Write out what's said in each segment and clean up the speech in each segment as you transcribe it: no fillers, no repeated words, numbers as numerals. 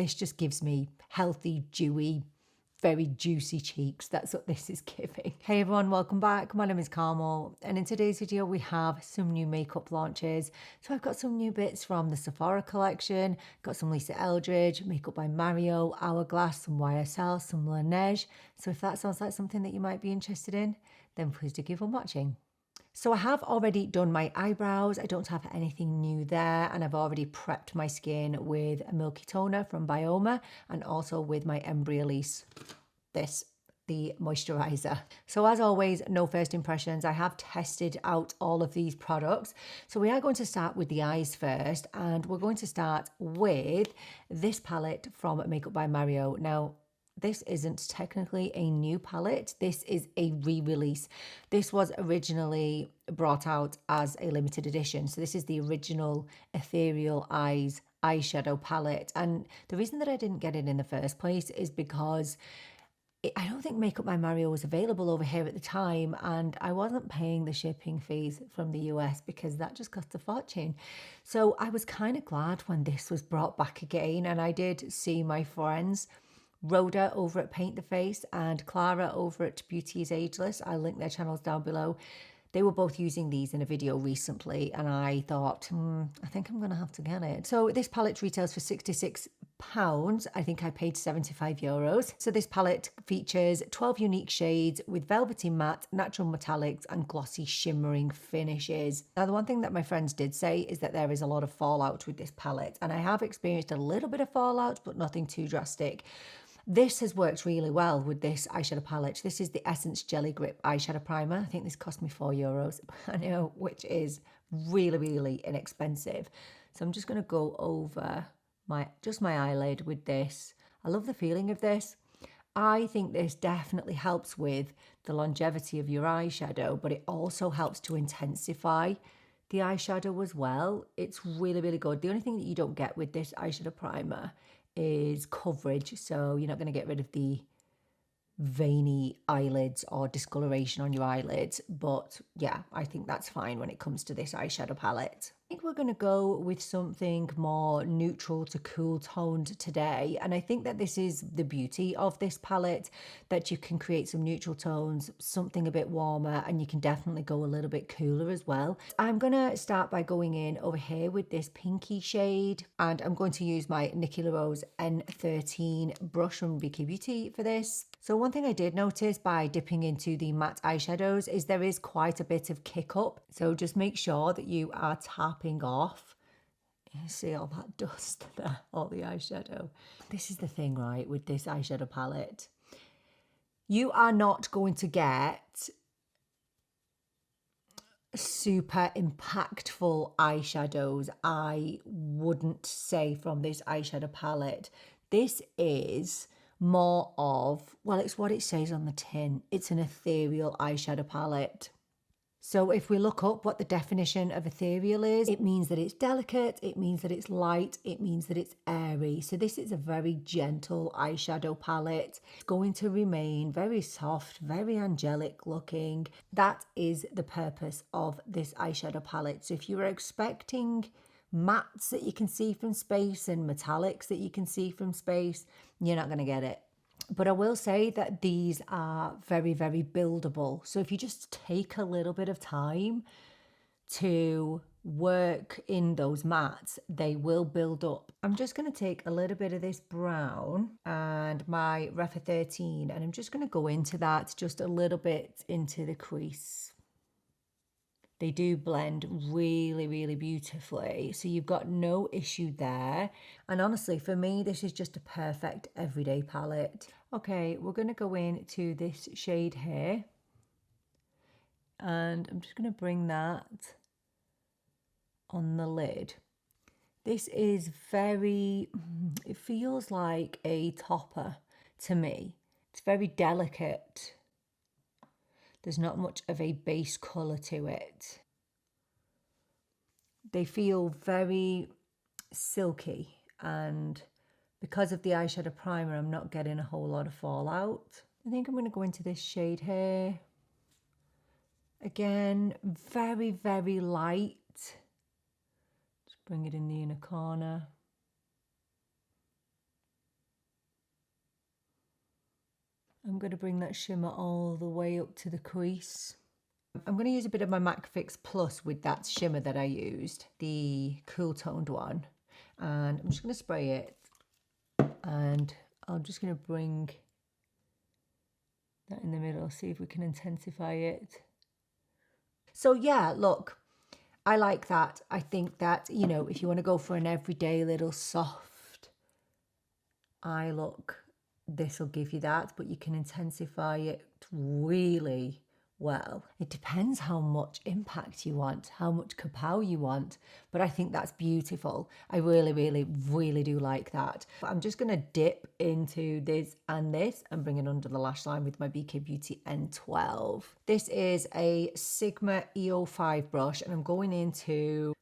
This just gives me healthy, dewy, very juicy cheeks. That's what this is giving. Hey everyone, welcome back. My name is Carmel, and in today's video we have some new makeup launches. So I've got some new bits from the Sephora Collection, got some Lisa Eldridge, Makeup by Mario, Hourglass, some YSL, some Laneige. So if that sounds like something that you might be interested in, then please do keep on watching. So I have already done my eyebrows. I don't have anything new there, and I've already prepped my skin with a milky toner from By Mario, and also with my Embryolisse, the moisturizer. So as always, no first impressions. I have tested out all of these products. So we are going to start with the eyes first, and we're going to start with this palette from Makeup by Mario. Now, this isn't technically a new palette. This is a re-release. This was originally brought out as a limited edition. So this is the original Ethereal Eyes eyeshadow palette. And the reason that I didn't get it in the first place is because I don't think Makeup by Mario was available over here at the time, and I wasn't paying the shipping fees from the US because that just cost a fortune. So I was kind of glad when this was brought back again, and I did see my friends Rhoda over at Paint the Face and Clara over at Beauty is Ageless. I'll link their channels down below. They were both using these in a video recently, and I thought, I think I'm going to have to get it. So this palette retails for £66. I think I paid €75. So this palette features 12 unique shades with velvety matte, natural metallics, and glossy shimmering finishes. Now, the one thing that my friends did say is that there is a lot of fallout with this palette, and I have experienced a little bit of fallout, but nothing too drastic. This has worked really well with this eyeshadow palette. This is the Essence Jelly Grip eyeshadow primer. I think this cost me €4, I know, which is really, really inexpensive. So I'm just going to go over my eyelid with this. I love the feeling of this. I think this definitely helps with the longevity of your eyeshadow, but it also helps to intensify the eyeshadow as well. It's really, really good. The only thing that you don't get with this eyeshadow primer is coverage, so you're not going to get rid of the veiny eyelids or discoloration on your eyelids, but yeah, I think that's fine when it comes to this eyeshadow palette. I think we're going to go with something more neutral to cool toned today, and I think that this is the beauty of this palette, that you can create some neutral tones, something a bit warmer, and you can definitely go a little bit cooler as well. I'm going to start by going in over here with this pinky shade, and I'm going to use my Nikki LaRose N13 brush from BK Beauty for this. So one thing I did notice by dipping into the matte eyeshadows is there is quite a bit of kick up, so just make sure that you are tapping off. You see all that dust there, all the eyeshadow. This is the thing, right, with this eyeshadow palette. You are not going to get super impactful eyeshadows, I wouldn't say, from this eyeshadow palette. This is more of, well, it's what it says on the tin. It's an ethereal eyeshadow palette. So if we look up what the definition of ethereal is, it means that it's delicate, it means that it's light, it means that it's airy. So this is a very gentle eyeshadow palette. It's going to remain very soft, very angelic looking. That is the purpose of this eyeshadow palette. So if you were expecting mattes that you can see from space and metallics that you can see from space, you're not going to get it. But I will say that these are very, very buildable. So if you just take a little bit of time to work in those mattes, they will build up. I'm just going to take a little bit of this brown and my Refa 13, and I'm just going to go into that just a little bit into the crease. They do blend really, really beautifully. So you've got no issue there. And honestly, for me, this is just a perfect everyday palette. Okay, we're going to go into this shade here. And I'm just going to bring that on the lid. This is very, it feels like a topper to me. It's very delicate. There's not much of a base colour to it. They feel very silky, and because of the eyeshadow primer, I'm not getting a whole lot of fallout. I think I'm going to go into this shade here. Again, very, very light. Just bring it in the inner corner. I'm going to bring that shimmer all the way up to the crease. I'm going to use a bit of my MAC Fix Plus with that shimmer that I used, the cool toned one. And I'm just going to spray it. And I'm just going to bring that in the middle, see if we can intensify it. So yeah, look, I like that. I think that, you know, if you want to go for an everyday little soft eye look, this will give you that, but you can intensify it really well. It depends how much impact you want, how much kapow you want, but I think that's beautiful. I really, really, really do like that. But I'm just going to dip into this and bring it under the lash line with my BK Beauty N12. This is a Sigma EO5 brush, and I'm going into,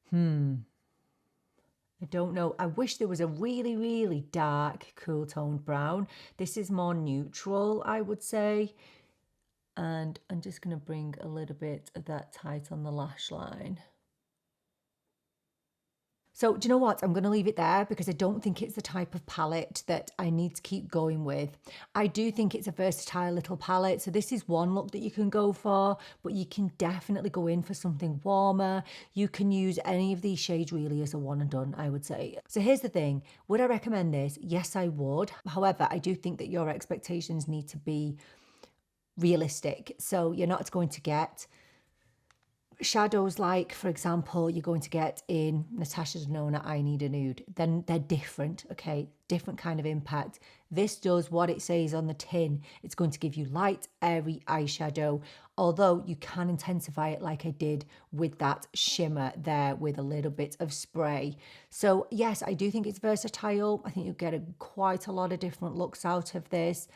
I don't know. I wish there was a really, really dark, cool toned brown. This is more neutral, I would say. And I'm just going to bring a little bit of that tight on the lash line. So do you know what? I'm going to leave it there because I don't think it's the type of palette that I need to keep going with. I do think it's a versatile little palette. So this is one look that you can go for, but you can definitely go in for something warmer. You can use any of these shades really as a one and done, I would say. So here's the thing. Would I recommend this? Yes, I would. However, I do think that your expectations need to be realistic. So you're not going to get shadows like, for example, you're going to get in Natasha Denona I Need a Nude. Then they're different, okay? Different kind of impact. This does what it says on the tin. It's going to give you light, airy eyeshadow, although you can intensify it like I did with that shimmer there with a little bit of spray. So yes, I do think it's versatile. I think you'll get quite a lot of different looks out of this.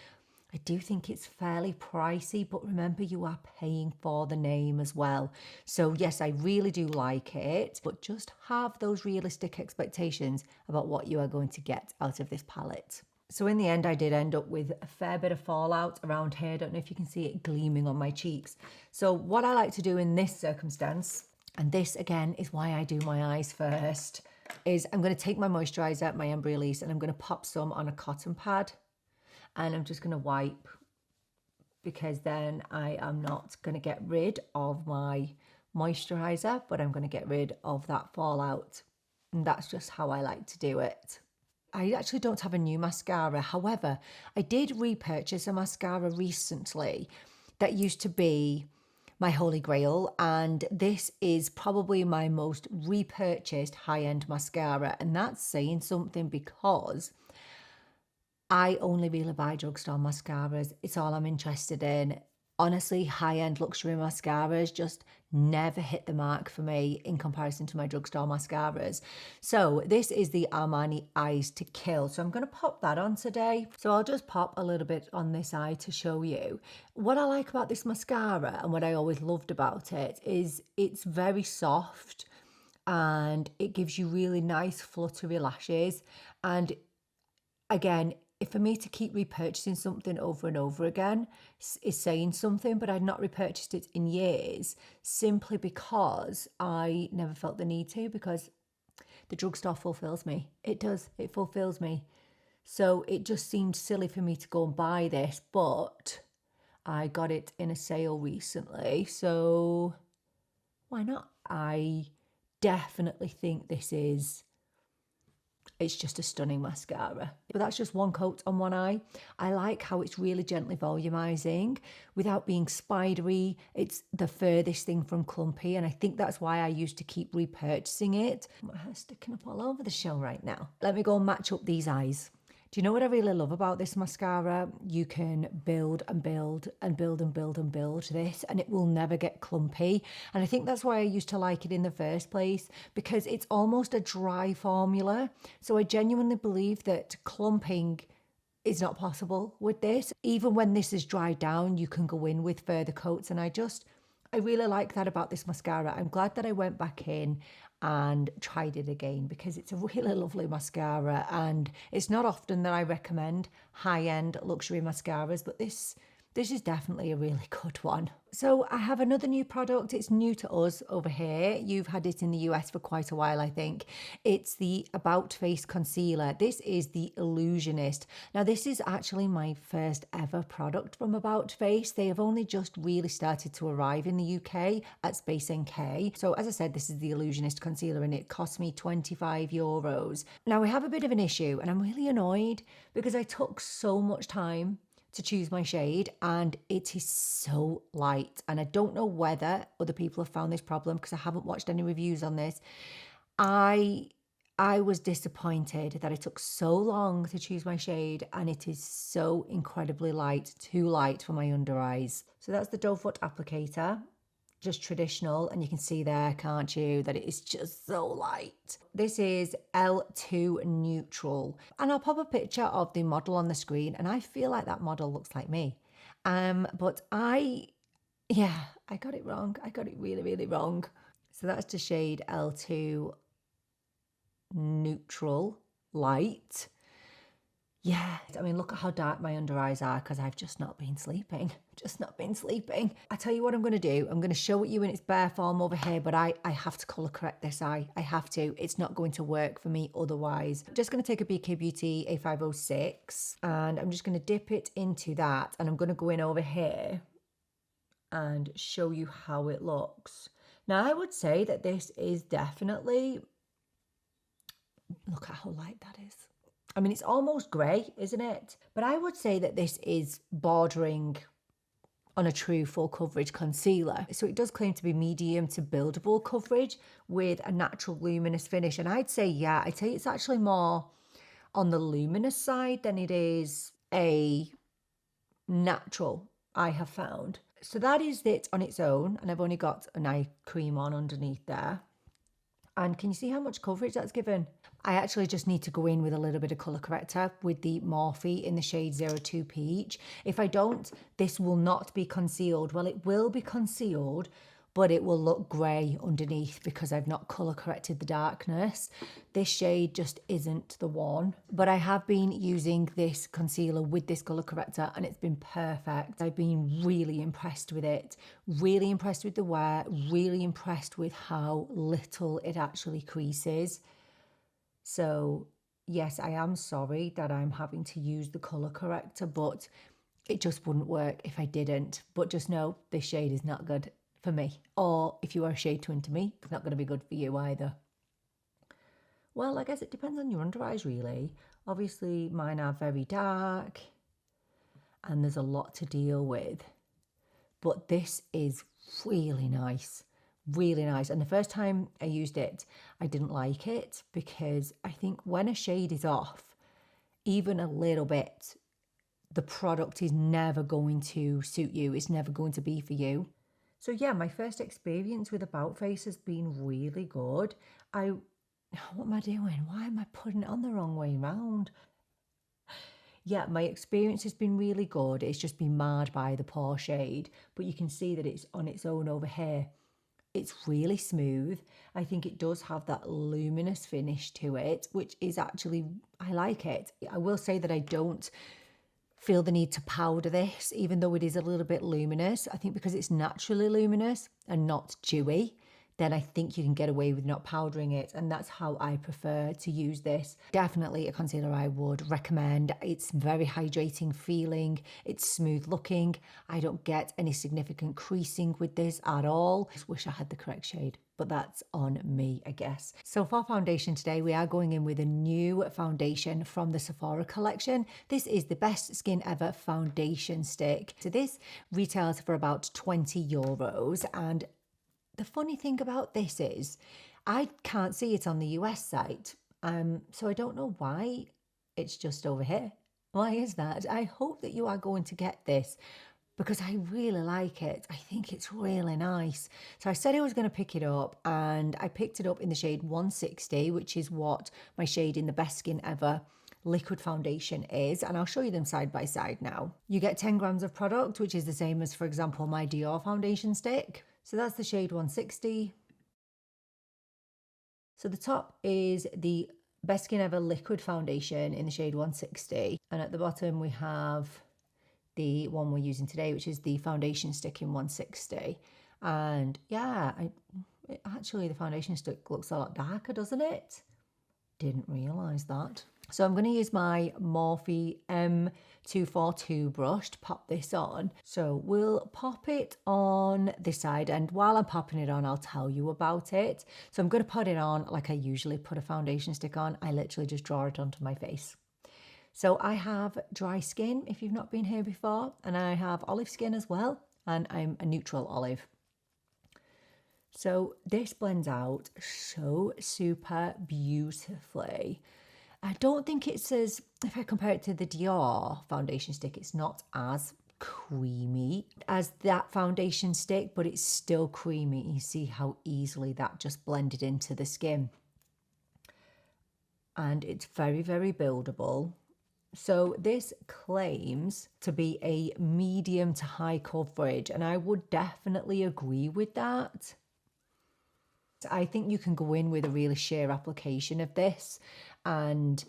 I do think it's fairly pricey, but remember you are paying for the name as well. So yes, I really do like it, but just have those realistic expectations about what you are going to get out of this palette. So in the end, I did end up with a fair bit of fallout around here. I don't know if you can see it gleaming on my cheeks. So what I like to do in this circumstance, and this again is why I do my eyes first, is I'm going to take my moisturizer, my Ember Elise, and I'm going to pop some on a cotton pad. And I'm just going to wipe, because then I am not going to get rid of my moisturizer, but I'm going to get rid of that fallout. And that's just how I like to do it. I actually don't have a new mascara. However, I did repurchase a mascara recently that used to be my holy grail, and this is probably my most repurchased high-end mascara, and that's saying something because I only really buy drugstore mascaras. It's all I'm interested in. Honestly, high-end luxury mascaras just never hit the mark for me in comparison to my drugstore mascaras. So this is the Armani Eyes to Kill. So I'm going to pop that on today. So I'll just pop a little bit on this eye to show you. What I like about this mascara, and what I always loved about it, is it's very soft and it gives you really nice fluttery lashes. And again, for me to keep repurchasing something over and over again is saying something, but I'd not repurchased it in years simply because I never felt the need to, because the drugstore fulfills me. It does. It fulfills me. So it just seemed silly for me to go and buy this, but I got it in a sale recently. So why not? I definitely think it's just a stunning mascara. But that's just one coat on one eye. I like how it's really gently volumizing without being spidery. It's the furthest thing from clumpy, and I think that's why I used to keep repurchasing it. My hair's sticking up all over the show right now. Let me go and match up these eyes. Do you know what I really love about this mascara? You can build and build and build and build and build this, and it will never get clumpy. And I think that's why I used to like it in the first place, because it's almost a dry formula. So I genuinely believe that clumping is not possible with this. Even when this is dried down, you can go in with further coats. And I really like that about this mascara. I'm glad that I went back in and tried it again, because it's a really lovely mascara, and it's not often that I recommend high-end luxury mascaras, but this This is definitely a really good one. So I have another new product. It's new to us over here. You've had it in the US for quite a while, I think. It's the About Face Concealer. This is the Illusionist. Now, this is actually my first ever product from About Face. They have only just really started to arrive in the UK at Space NK. So as I said, this is the Illusionist concealer and it cost me €25. Now, we have a bit of an issue and I'm really annoyed because I took so much time to choose my shade and it is so light, and I don't know whether other people have found this problem because I haven't watched any reviews on this. I was disappointed that it took so long to choose my shade and it is so incredibly light, too light for my under eyes. So that's the doe foot applicator, just traditional, and you can see there, can't you, that it is just so light. This is L2 Neutral, and I'll pop a picture of the model on the screen, and I feel like that model looks like me. But I got it wrong. I got it really, really wrong. So that's the shade L2 Neutral Light. Yeah, I mean, look at how dark my under eyes are because I've just not been sleeping. I tell you what I'm going to do. I'm going to show it you in its bare form over here, but I have to colour correct this eye. I have to. It's not going to work for me otherwise. I'm just going to take a BK Beauty A506 and I'm just going to dip it into that, and I'm going to go in over here and show you how it looks. Now, I would say that this is definitely... Look at how light that is. I mean, it's almost grey, isn't it? But I would say that this is bordering on a true full coverage concealer. So it does claim to be medium to buildable coverage with a natural luminous finish. And I'd say, yeah, I'd say it's actually more on the luminous side than it is a natural, I have found. So that is it on its own. And I've only got an eye cream on underneath there. And can you see how much coverage that's given? I actually just need to go in with a little bit of colour corrector with the Morphe in the shade 02 Peach. If I don't, this will not be concealed. Well, it will be concealed, but it will look grey underneath because I've not colour corrected the darkness. This shade just isn't the one. But I have been using this concealer with this colour corrector and it's been perfect. I've been really impressed with it. Really impressed with the wear. Really impressed with how little it actually creases. So yes, I am sorry that I'm having to use the colour corrector, but it just wouldn't work if I didn't. But just know this shade is not good for me, or if you are a shade twin to me, it's not going to be good for you either. Well, I guess it depends on your under eyes really. Obviously mine are very dark and there's a lot to deal with, but this is really nice, really nice. And the first time I used it, I didn't like it because I think when a shade is off even a little bit, the product is never going to suit you. It's never going to be for you. So yeah, my first experience with About Face has been really good. What am I doing? Why am I putting it on the wrong way round? Yeah, my experience has been really good. It's just been marred by the poor shade, but you can see that it's on its own over here. It's really smooth. I think it does have that luminous finish to it, which is actually, I like it. I will say that I don't feel the need to powder this, even though it is a little bit luminous. I think because it's naturally luminous and not dewy, then I think you can get away with not powdering it, and that's how I prefer to use this. Definitely a concealer I would recommend. It's very hydrating feeling, it's smooth looking. I don't get any significant creasing with this at all. Just wish I had the correct shade, but that's on me, I guess. So for foundation today, we are going in with a new foundation from the Sephora collection. This is the Best Skin Ever foundation stick. So this retails for about €20, and the funny thing about this is I can't see it on the US site. So I don't know why it's just over here. Why is that? I hope that you are going to get this because I really like it. I think it's really nice. So I said I was going to pick it up, and I picked it up in the shade 160, which is what my shade in the Best Skin Ever liquid foundation is, and I'll show you them side by side now. You get 10 grams of product, which is the same as, for example, my Dior foundation stick. So that's the shade 160. So the top is the Best Skin Ever liquid foundation in the shade 160, and at the bottom we have the one we're using today, which is the foundation stick in 160. And yeah, actually the foundation stick looks a lot darker, doesn't it? Didn't realise that. So I'm going to use my Morphe M242 brush to pop this on. So we'll pop it on this side, and while I'm popping it on, I'll tell you about it. So I'm going to put it on like I usually put a foundation stick on. I literally just draw it onto my face. So I have dry skin, if you've not been here before, and I have olive skin as well, and I'm a neutral olive. So this blends out so super beautifully. I don't think it's as, if I compare it to the Dior foundation stick, it's not as creamy as that foundation stick, but it's still creamy. You see how easily that just blended into the skin. And it's very, very buildable. So this claims to be a medium to high coverage, and I would definitely agree with that. I think you can go in with a really sheer application of this, and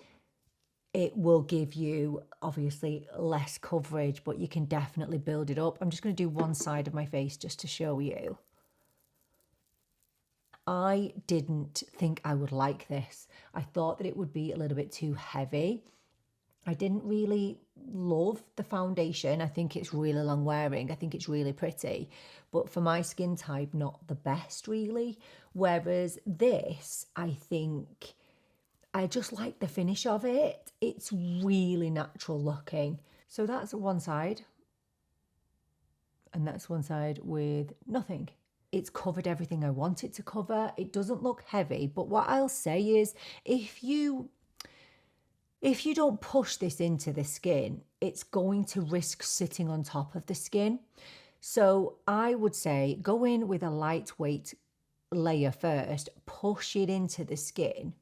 it will give you obviously less coverage, but you can definitely build it up. I'm just going to do one side of my face just to show you. I didn't think I would like this. I thought that it would be a little bit too heavy. I didn't really love the foundation. I think it's really long wearing. I think it's really pretty. But for my skin type, not the best really. Whereas this, I think, I just like the finish of it. It's really natural looking. So that's one side. And that's one side with nothing. It's covered everything I want it to cover. It doesn't look heavy. But what I'll say is, if you don't push this into the skin, it's going to risk sitting on top of the skin. So I would say go in with a lightweight layer first, push it into the skin,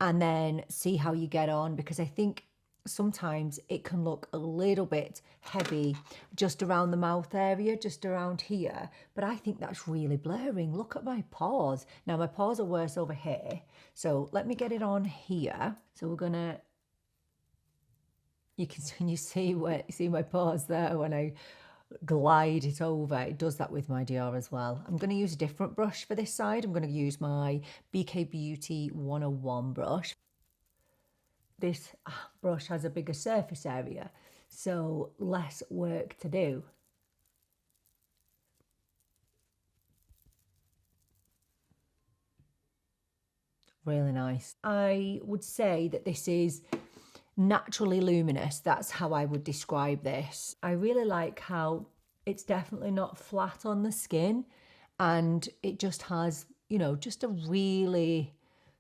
and then see how you get on, because I think sometimes it can look a little bit heavy just around the mouth area, just around here. But I think that's really blurring. Look at my pores. Now my pores are worse over here. So let me get it on here. So we're gonna, you see my pores there when I glide it over. It does that with my Dior as well. I'm going to use a different brush for this side. I'm going to use my BK Beauty 101 brush. This brush has a bigger surface area, so less work to do. Really nice. I would say that this is naturally luminous. That's how I would describe this. I really like how it's definitely not flat on the skin, and it just has, you know, just a really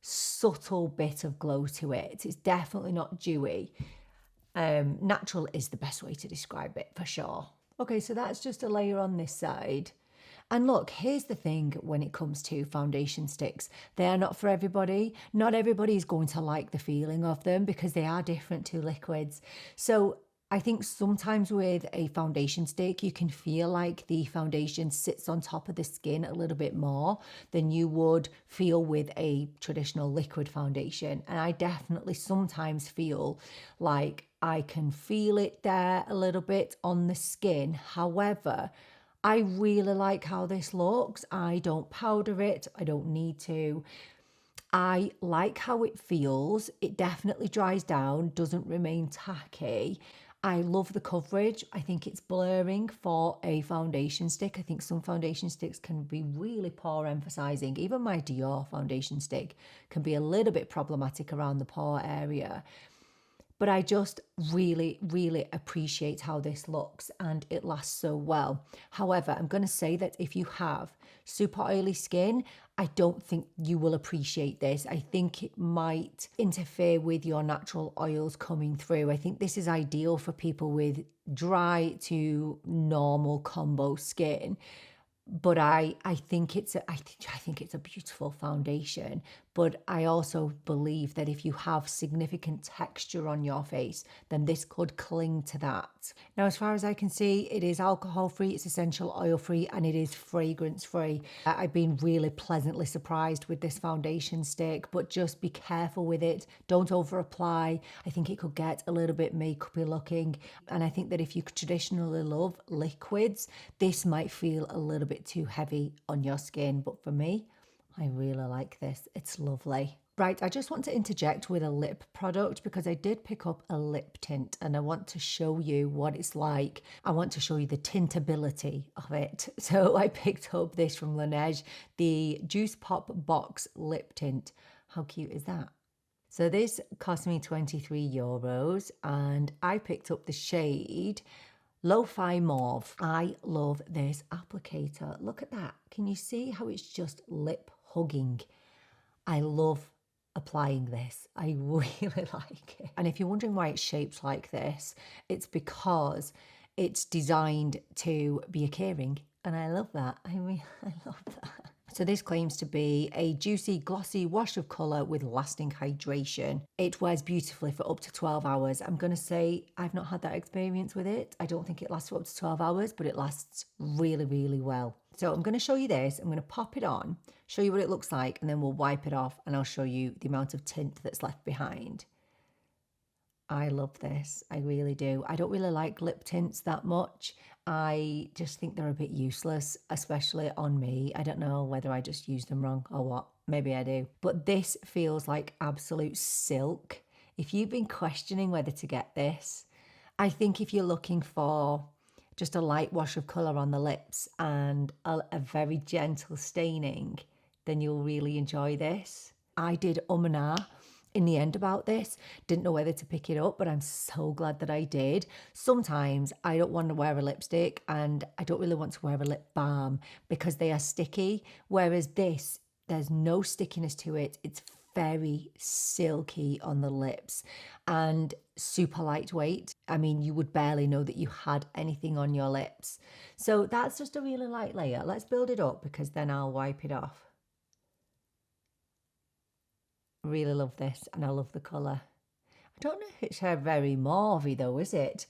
subtle bit of glow to it. It's definitely not dewy. Natural is the best way to describe it for sure. Okay, so that's just a layer on this side. And look, here's the thing when it comes to foundation sticks. They are not for everybody. Not everybody is going to like the feeling of them because they are different to liquids. So I think sometimes with a foundation stick, you can feel like the foundation sits on top of the skin a little bit more than you would feel with a traditional liquid foundation. And I definitely sometimes feel like I can feel it there a little bit on the skin. However, I really like how this looks. I don't powder it. I don't need to. I like how it feels. It definitely dries down, doesn't remain tacky. I love the coverage. I think it's blurring for a foundation stick. I think some foundation sticks can be really pore emphasizing. Even my Dior foundation stick can be a little bit problematic around the pore area. But I just really, really appreciate how this looks, and it lasts so well. However, I'm going to say that if you have super oily skin, I don't think you will appreciate this. I think it might interfere with your natural oils coming through. I think this is ideal for people with dry to normal combo skin. But I think it's a beautiful foundation. but I also believe that if you have significant texture on your face, then this could cling to that. Now, as far as I can see, it is alcohol free, it's essential oil free, and it is fragrance free. I've been really pleasantly surprised with this foundation stick, but just be careful with it. Don't over apply. I think it could get a little bit makeupy looking, and I think that if you traditionally love liquids, this might feel a little bit too heavy on your skin, but for me, I really like this. It's lovely. Right, I just want to interject with a lip product because I did pick up a lip tint and I want to show you what it's like. I want to show you the tintability of it. So I picked up this from Laneige, the Juice Pop Box Lip Tint. How cute is that? So this cost me €23 and I picked up the shade Lo-Fi Mauve. I love this applicator. Look at that. Can you see how it's just lip hugging? I love applying this. I really like it. And if you're wondering why it's shaped like this, it's because it's designed to be a keyring. And I love that. I love that. So this claims to be a juicy, glossy wash of colour with lasting hydration. It wears beautifully for up to 12 hours. I'm going to say I've not had that experience with it. I don't think it lasts for up to 12 hours, but it lasts really, really well. So I'm going to show you this. I'm going to pop it on, show you what it looks like, and then we'll wipe it off and I'll show you the amount of tint that's left behind. I love this. I really do. I don't really like lip tints that much. I just think they're a bit useless, especially on me. I don't know whether I just use them wrong or what. Maybe I do. But this feels like absolute silk. If you've been questioning whether to get this, I think if you're looking for just a light wash of colour on the lips and a very gentle staining, then you'll really enjoy this. I did and ah in the end about this, didn't know whether to pick it up, but I'm so glad that I did. Sometimes I don't want to wear a lipstick and I don't really want to wear a lip balm because they are sticky, whereas this, there's no stickiness to it. It's very silky on the lips and super lightweight. I mean, you would barely know that you had anything on your lips. So that's just a really light layer. Let's build it up because then I'll wipe it off. Really love this and I love the colour. I don't know if it's very mauvey though, is it?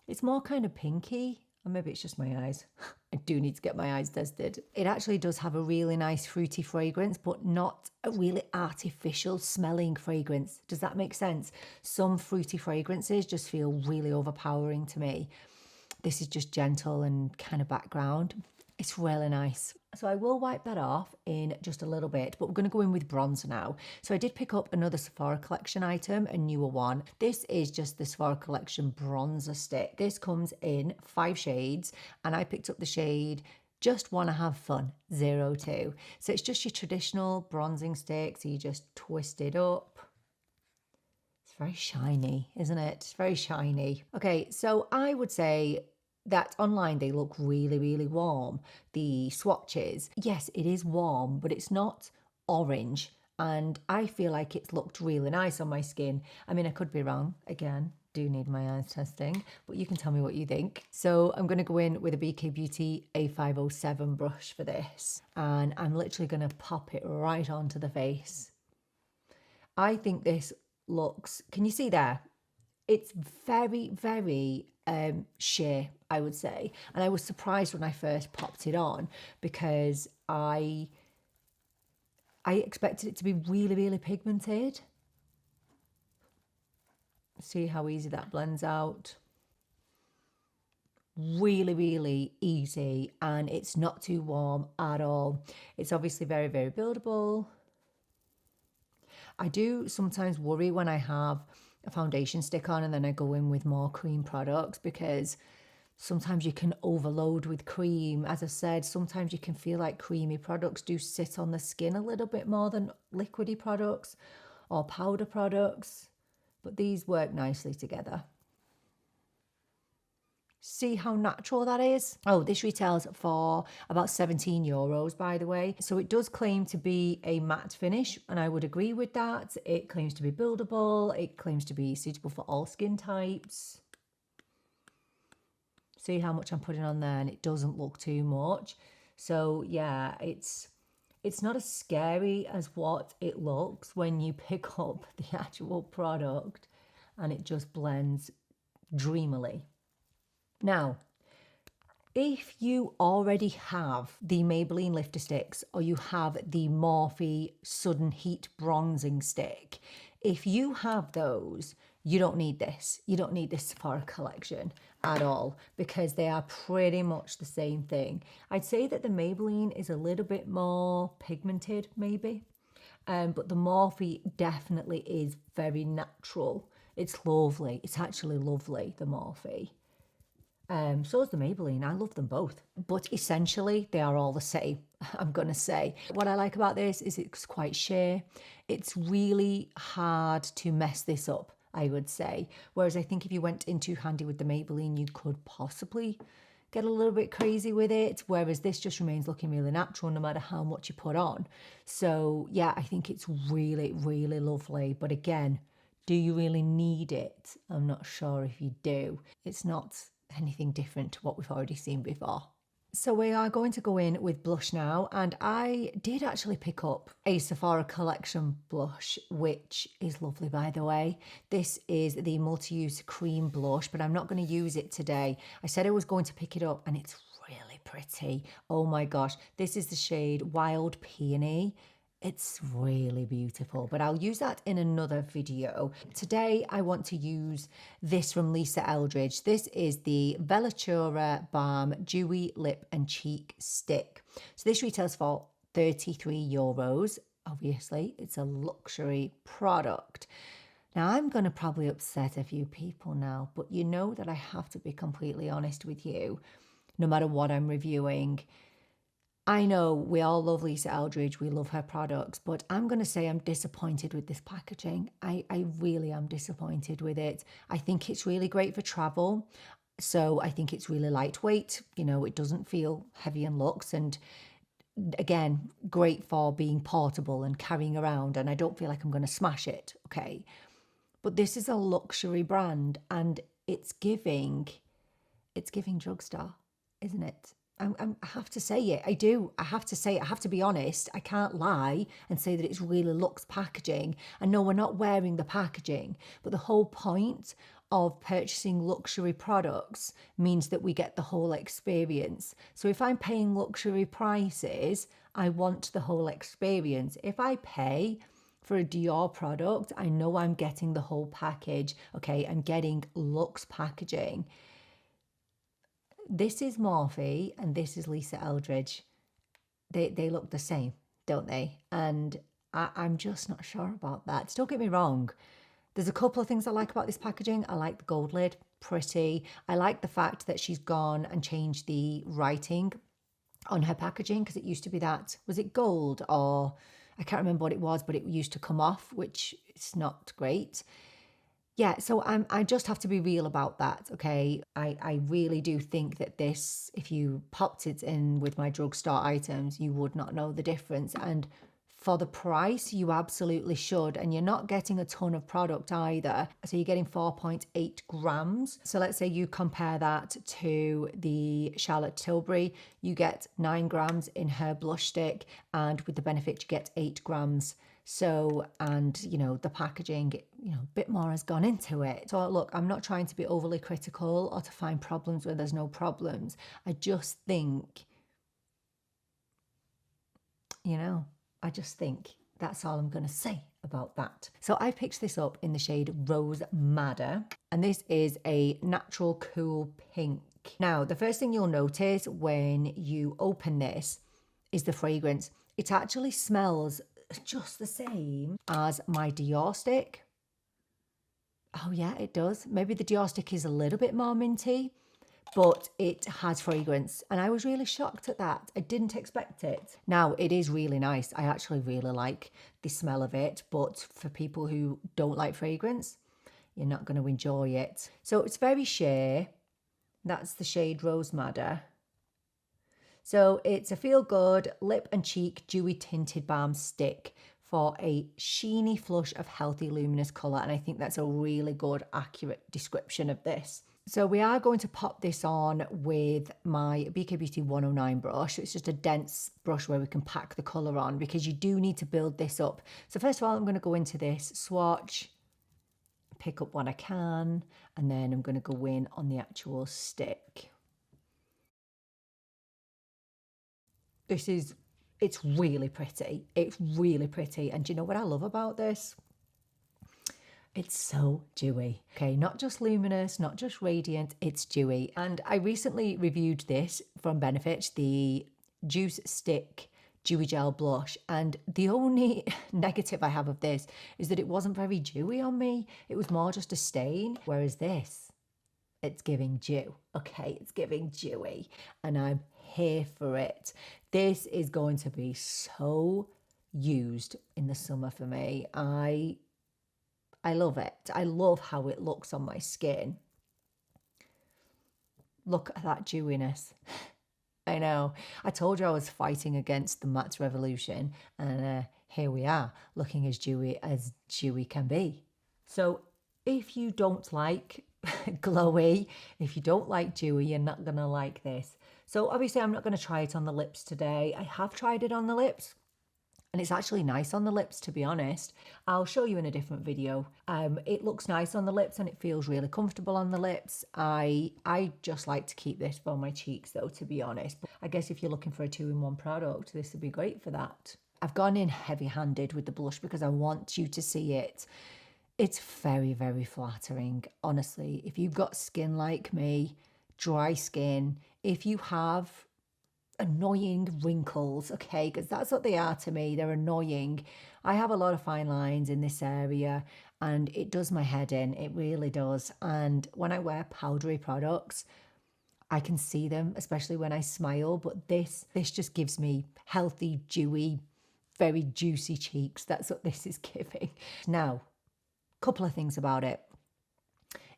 It's more kind of pinky, or maybe it's just my eyes. I do need to get my eyes tested. It actually does have a really nice fruity fragrance, but not a really artificial smelling fragrance. Does that make sense? Some fruity fragrances just feel really overpowering to me. This is just gentle and kind of background. It's really nice. So I will wipe that off in just a little bit, but we're going to go in with bronzer now. So I did pick up another Sephora Collection item, a newer one. This is just the Sephora Collection bronzer stick. This comes in 5 shades and I picked up the shade Just Wanna Have Fun 02. So it's just your traditional bronzing stick. So you just twist it up. It's very shiny, isn't it? It's very shiny. Okay, so I would say that online they look really, really warm. The swatches, yes, it is warm, but it's not orange. And I feel like it's looked really nice on my skin. I mean, I could be wrong. Again, do need my eyes testing, but you can tell me what you think. So I'm going to go in with a BK Beauty A507 brush for this. And I'm literally going to pop it right onto the face. I think this looks, can you see there? It's very, very sheer, I would say. And I was surprised when I first popped it on because I expected it to be really, really pigmented. See how easy that blends out. Really, really easy, and it's not too warm at all. It's obviously very, very buildable. I do sometimes worry when I have a foundation stick on and then I go in with more cream products because sometimes you can overload with cream. As I said, sometimes you can feel like creamy products do sit on the skin a little bit more than liquidy products or powder products, but these work nicely together. See how natural that is? Oh, this retails for about €17, by the way. So it does claim to be a matte finish, and I would agree with that. It claims to be buildable. It claims to be suitable for all skin types. See how much I'm putting on there, and it doesn't look too much. So yeah, it's it's not as scary as what it looks when you pick up the actual product, and it just blends dreamily. Now, if you already have the Maybelline Lifter Sticks or you have the Morphe Sudden Heat Bronzing Stick, if you have those, you don't need this. You don't need this Sephora collection at all, because they are pretty much the same thing. I'd say that the Maybelline is a little bit more pigmented, maybe. But the Morphe definitely is very natural. It's lovely. It's actually lovely, the Morphe. So is the Maybelline. I love them both. But essentially, they are all the same, I'm going to say. What I like about this is it's quite sheer. It's really hard to mess this up, I would say. Whereas I think if you went in too handy with the Maybelline, you could possibly get a little bit crazy with it. Whereas this just remains looking really natural no matter how much you put on. So yeah, I think it's really, really lovely. But again, do you really need it? I'm not sure if you do. It's not anything different to what we've already seen before. So we are going to go in with blush now, and I did actually pick up a Sephora Collection blush, which is lovely, by the way. This is the multi-use cream blush, but I'm not going to use it today. I said I was going to pick it up, and it's really pretty. Oh my gosh, this is the shade Wild Peony. It's really beautiful, but I'll use that in another video. Today, I want to use this from Lisa Eldridge. This is the Velatura Balm Dewy Lip and Cheek Stick. So this retails for €33. Obviously, it's a luxury product. Now, I'm going to probably upset a few people now, but you know that I have to be completely honest with you, no matter what I'm reviewing. I know we all love Lisa Eldridge, we love her products, but I'm going to say I'm disappointed with this packaging. I really am disappointed with it. I think it's really great for travel. So I think it's really lightweight. You know, it doesn't feel heavy in looks, and again, great for being portable and carrying around, and I don't feel like I'm going to smash it, okay? But this is a luxury brand, and it's giving drugstore, isn't it? I have to say it. I do. I have to say it. I have to be honest. I can't lie and say that it's really luxe packaging. And no, we're not wearing the packaging. But the whole point of purchasing luxury products means that we get the whole experience. So if I'm paying luxury prices, I want the whole experience. If I pay for a Dior product, I know I'm getting the whole package. Okay, I'm getting luxe packaging. This is Morphe and this is Lisa Eldridge. They look the same, don't they? And I'm just not sure about that. Don't get me wrong. There's a couple of things I like about this packaging. I like the gold lid, pretty. I like the fact that she's gone and changed the writing on her packaging, because it used to be that, was it gold, or I can't remember what it was, but it used to come off, which is not great. Yeah, so I just have to be real about that, okay? I really do think that this, if you popped it in with my drugstore items, you would not know the difference. And for the price, you absolutely should. And you're not getting a ton of product either. So you're getting 4.8 grams. So let's say you compare that to the Charlotte Tilbury, you get 9 grams in her blush stick. And with the Benefit, you get 8 grams. So, and you know, the packaging, you know, a bit more has gone into it. So look, I'm not trying to be overly critical or to find problems where there's no problems. I just think, you know, I just think that's all I'm going to say about that. So I picked this up in the shade Rose Madder, and this is a natural cool pink. Now, the first thing you'll notice when you open this is the fragrance. It actually smells just the same as my Dior stick. Oh yeah, it does. Maybe the Dior stick is a little bit more minty, but it has fragrance. And I was really shocked at that. I didn't expect it. Now, it is really nice. I actually really like the smell of it, but for people who don't like fragrance, you're not going to enjoy it. So it's very sheer. That's the shade Rose Madder. So it's a feel-good lip and cheek dewy tinted balm stick for a sheeny flush of healthy luminous colour. And I think that's a really good, accurate description of this. So we are going to pop this on with my BK Beauty 109 brush. It's just a dense brush where we can pack the colour on, because you do need to build this up. So first of all, I'm going to go into this swatch, pick up what I can, and then I'm going to go in on the actual stick. It's really pretty. It's really pretty. And do you know what I love about this? It's so dewy. Okay, not just luminous, not just radiant, it's dewy. And I recently reviewed this from Benefit, the Juice Stick Dewy Gel Blush. And the only negative I have of this is that it wasn't very dewy on me. It was more just a stain. Whereas this, it's giving dew. Okay, it's giving dewy. And I'm here for it. This is going to be so used in the summer for me. I love it. I love how it looks on my skin. Look at that dewiness. I know. I told you I was fighting against the matte revolution, and here we are, looking as dewy can be. So if you don't like glowy, if you don't like dewy, you're not going to like this. So obviously I'm not going to try it on the lips today. I have tried it on the lips, and it's actually nice on the lips, to be honest. I'll show you in a different video. It looks nice on the lips and it feels really comfortable on the lips. I just like to keep this for my cheeks though, to be honest. But I guess if you're looking for a 2-in-1 product, this would be great for that. I've gone in heavy-handed with the blush because I want you to see it. It's very, very flattering. Honestly, if you've got skin like me, dry skin, if you have annoying wrinkles, okay, because that's what they are to me. They're annoying. I have a lot of fine lines in this area and it does my head in. It really does. And when I wear powdery products, I can see them, especially when I smile. But this just gives me healthy, dewy, very juicy cheeks. That's what this is giving. Now, a couple of things about it.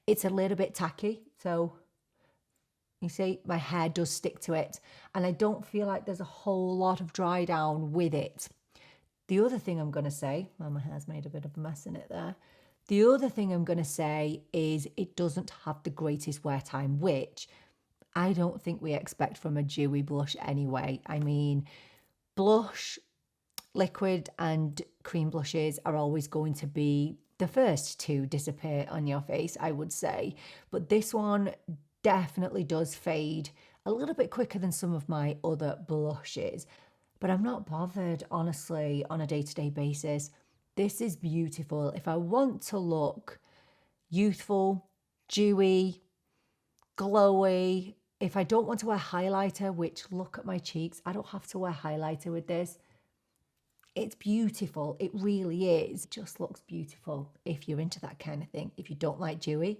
It's a little bit tacky, so you see, my hair does stick to it, and I don't feel like there's a whole lot of dry down with it. The other thing I'm going to say, well, my hair's made a bit of a mess in it there. The other thing I'm going to say is it doesn't have the greatest wear time, which I don't think we expect from a dewy blush anyway. I mean, blush, liquid and cream blushes are always going to be the first to disappear on your face, I would say. But this one definitely does fade a little bit quicker than some of my other blushes, but I'm not bothered, honestly, on a day-to-day basis. This is beautiful. If I want to look youthful, dewy, glowy, if I don't want to wear highlighter, which, look at my cheeks, I don't have to wear highlighter with this. It's beautiful. It really is. It just looks beautiful if you're into that kind of thing. If you don't like dewy,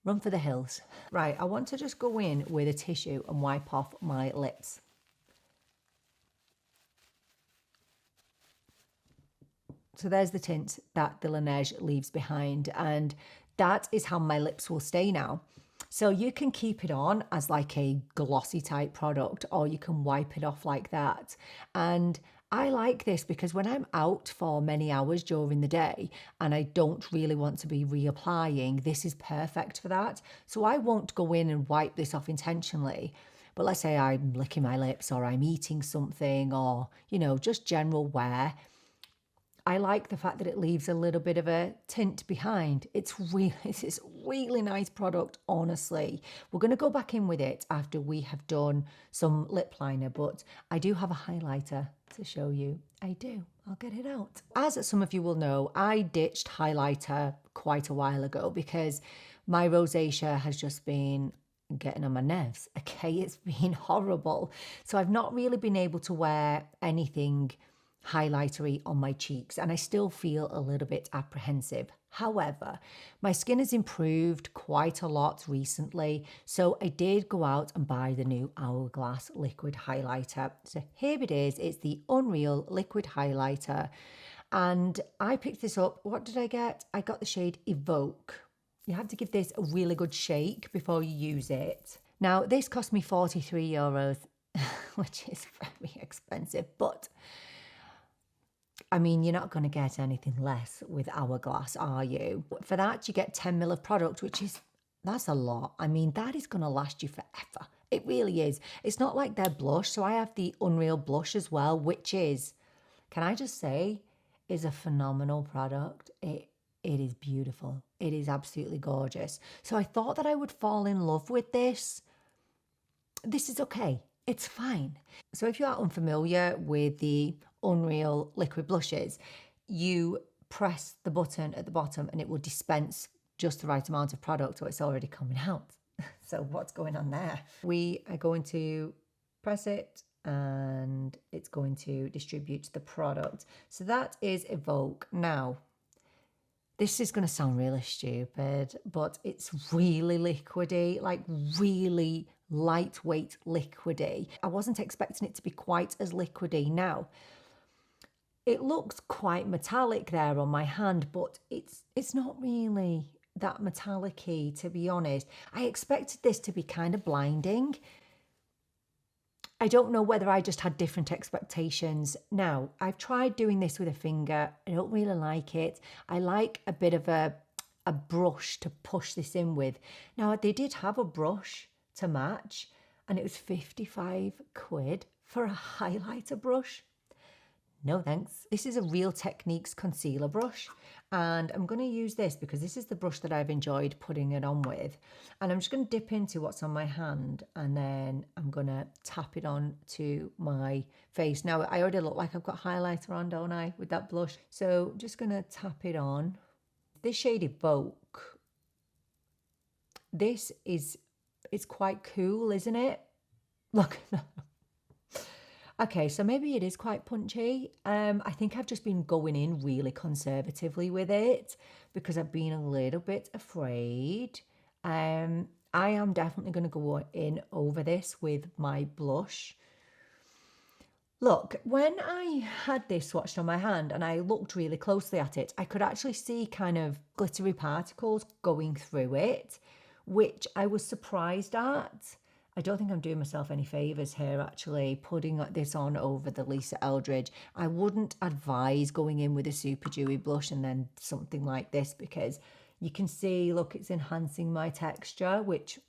run for the hills. Right, I want to just go in with a tissue and wipe off my lips. So there's the tint that the Laneige leaves behind, and that is how my lips will stay now. So you can keep it on as like a glossy type product, or you can wipe it off like that. And I like this because when I'm out for many hours during the day and I don't really want to be reapplying, this is perfect for that. So I won't go in and wipe this off intentionally. But let's say I'm licking my lips or I'm eating something, or, you know, just general wear. I like the fact that it leaves a little bit of a tint behind. It's a really nice product, honestly. We're going to go back in with it after we have done some lip liner, but I do have a highlighter to show you. I do. I'll get it out. As some of you will know, I ditched highlighter quite a while ago because my rosacea has just been getting on my nerves. Okay, it's been horrible. So I've not really been able to wear anything highlightery on my cheeks, and I still feel a little bit apprehensive. However, my skin has improved quite a lot recently, so I did go out and buy the new Hourglass liquid highlighter. So here it is. It's the Unreal liquid highlighter, and I picked this up. What did I get? I got the shade Evoke. You have to give this a really good shake before you use it. Now, this cost me €43, which is very expensive, but I mean, you're not going to get anything less with Hourglass, are you? For that, you get 10 ml of product, which is That's a lot. I mean, that is going to last you forever. It really is. It's not like their blush. So I have the Unreal blush as well, which is, can I just say, is a phenomenal product. It is beautiful. It is absolutely gorgeous. So I thought that I would fall in love with this. This is okay. It's fine. So if you are unfamiliar with the Unreal liquid blushes, you press the button at the bottom and it will dispense just the right amount of product, or it's already coming out. So what's going on there? We are going to press it and it's going to distribute the product. So that is Evoke. Now, this is going to sound really stupid, but it's really liquidy, like really lightweight liquidy. I wasn't expecting it to be quite as liquidy. Now, it looks quite metallic there on my hand, but it's not really that metallic-y, to be honest. I expected this to be kind of blinding. I don't know whether I just had different expectations. Now, I've tried doing this with a finger. I don't really like it. I like a bit of a brush to push this in with. Now, they did have a brush to match, and it was 55 quid for a highlighter brush. No thanks. This is a Real Techniques concealer brush, and I'm going to use this because this is the brush that I've enjoyed putting it on with. And I'm just going to dip into what's on my hand, and then I'm going to tap it on to my face. Now, I already look like I've got highlighter on, don't I, with that blush? So I'm just going to tap it on. This shade Evoke, it's quite cool, isn't it? Look. Okay, so maybe it is quite punchy. I think I've just been going in really conservatively with it because I've been a little bit afraid. I am definitely going to go in over this with my blush. Look, when I had this swatched on my hand and I looked really closely at it, I could actually see kind of glittery particles going through it, which I was surprised at. I don't think I'm doing myself any favours here, actually, putting this on over the Lisa Eldridge. I wouldn't advise going in with a super dewy blush and then something like this, because you can see, look, it's enhancing my texture, which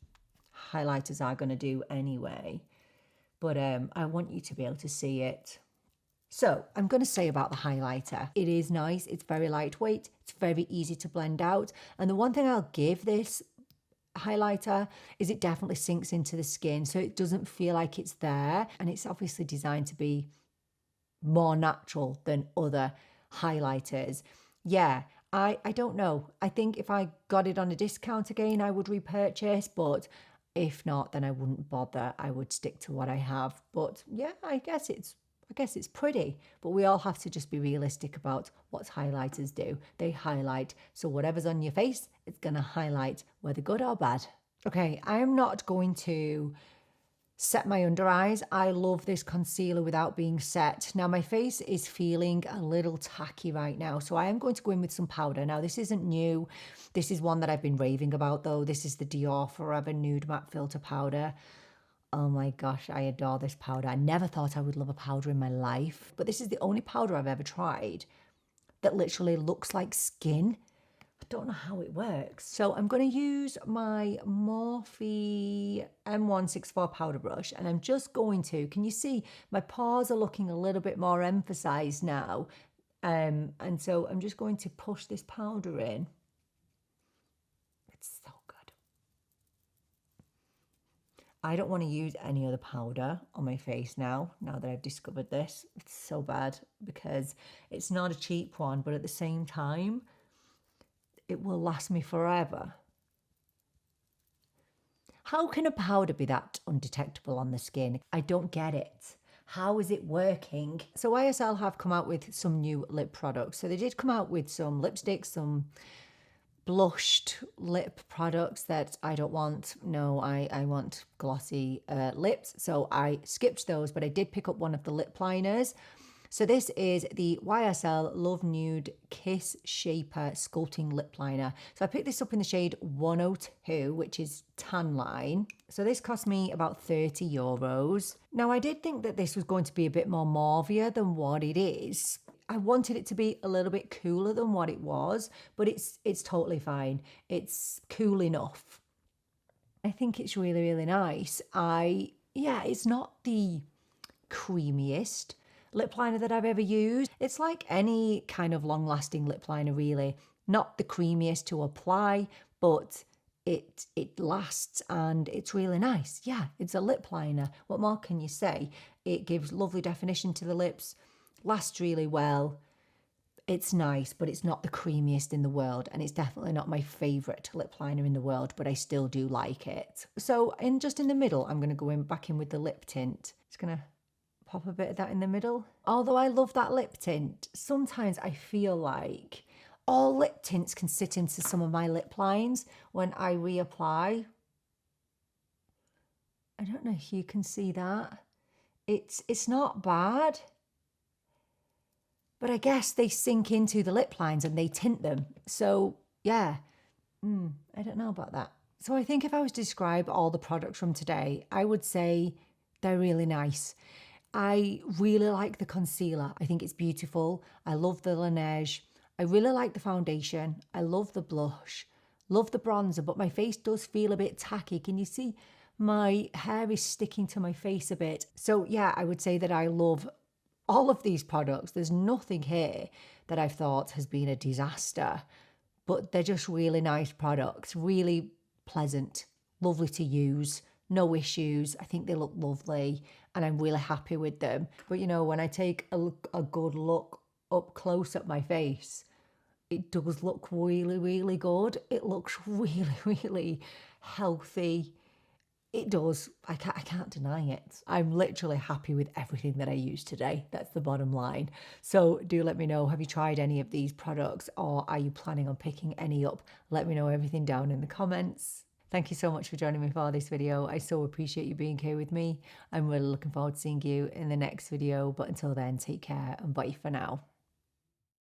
highlighters are going to do anyway. But I want you to be able to see it. So I'm going to say about the highlighter, it is nice. It's very lightweight. It's very easy to blend out. And the one thing I'll give this highlighter is it definitely sinks into the skin, so it doesn't feel like it's there, and it's obviously designed to be more natural than other highlighters. Yeah, I don't know. I think if I got it on a discount again, I would repurchase, but if not, then I wouldn't bother. I would stick to what I have. But yeah, I guess it's pretty, but we all have to just be realistic about what highlighters do. They highlight, so whatever's on your face, it's going to highlight, whether good or bad. Okay, I am not going to set my under eyes. I love this concealer without being set. Now, my face is feeling a little tacky right now, so I am going to go in with some powder. Now, this isn't new. This is one that I've been raving about, though. This is the Dior Forever Nude Matte Filter Powder. Oh my gosh, I adore this powder. I never thought I would love a powder in my life, but this is the only powder I've ever tried that literally looks like skin. I don't know how it works. So I'm going to use my Morphe M164 powder brush, and I'm just going to, can you see my pores are looking a little bit more emphasized now? And so I'm just going to push this powder in. It's so good. I don't want to use any other powder on my face now that I've discovered this. It's so bad because it's not a cheap one, but at the same time, it will last me forever. How can a powder be that undetectable on the skin? I don't get it. How is it working? So YSL have come out with some new lip products. So they did come out with some lipsticks, some blushed lip products that I don't want. No, I want glossy lips. So I skipped those, but I did pick up one of the lip liners. So this is the YSL Love Nude Kiss Shaper Sculpting Lip Liner. So I picked this up in the shade 102, which is tan line. So this cost me about 30 euros. Now, I did think that this was going to be a bit more mauve-y than what it is. I wanted it to be a little bit cooler than what it was, but it's totally fine. It's cool enough. think it's really, really nice. Yeah, it's not the creamiest lip liner that I've ever used. It's like any kind of long-lasting lip liner, really. Not the creamiest to apply, but it lasts and it's really nice. Yeah, it's a lip liner. What more can you say? It gives lovely definition to the lips, lasts really well. It's nice, but it's not the creamiest in the world, and it's definitely not my favourite lip liner in the world, but I still do like it. So just in the middle, I'm going to go back in with the lip tint. Just going to pop a bit of that in the middle. Although I love that lip tint, sometimes I feel like all lip tints can sit into some of my lip lines when I reapply. I don't know if you can see that. It's not bad. But I guess they sink into the lip lines and they tint them. So yeah, I don't know about that. So I think if I was to describe all the products from today, I would say they're really nice. I really like the concealer. I think it's beautiful. I love the Laneige. I really like the foundation. I love the blush. Love the bronzer, but my face does feel a bit tacky. Can you see? My hair is sticking to my face a bit. So yeah, I would say that I love all of these products. There's nothing here that I've thought has been a disaster, but they're just really nice products, really pleasant, lovely to use, no issues. I think they look lovely and I'm really happy with them. But you know, when I take a good look up close at my face, it does look really, really good. It looks really, really healthy. It does. I can't deny it. I'm literally happy with everything that I use today. That's the bottom line. So do let me know, have you tried any of these products or are you planning on picking any up? Let me know everything down in the comments. Thank you so much for joining me for this video. I so appreciate you being here with me. I'm really looking forward to seeing you in the next video. But until then, take care and bye for now.